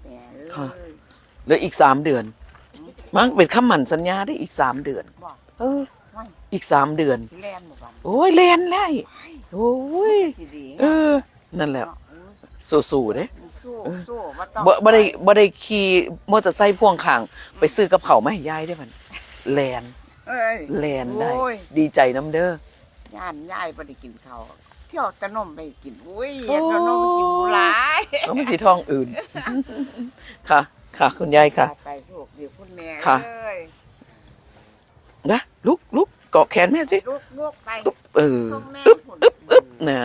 แม่เอ้ ค่ะ ย เหลืออีก3 เดือนมันเป็นคำหมั่นสัญญาได้อีก3 เดือน บอก เออ ไม่ อีก3 เดือน สิแลนบ่บัด โอ้ยเล่นเลยโอ้ย สิดี เออ นั่นแหละสู้ๆเด้ สู้บ่ต้อง บ่ได้ขี่มอเตอร์ไซค์พ่วงข้างไปซื้อกับเขาวมาให้ยายได้มันแลน เอ้ย แลนได้ โอ้ย ดีใจน้ำเด้อย่ านยายบ่ได้กินข้าวเที่ยวแตะนมไปกินอุ้ยอยากแตะนมไปกินหมูหลาย แล้วมันสีทองอื่น ค่ะ ค่ะคุณยายค่ะ ไปโชคดีคุณแม่ ค่ะ เอ้ย นะลุกเกาะแขนแม่สิ ลูกไป เออ ส่งแม่ อึ๊บ พุ่น น่ะ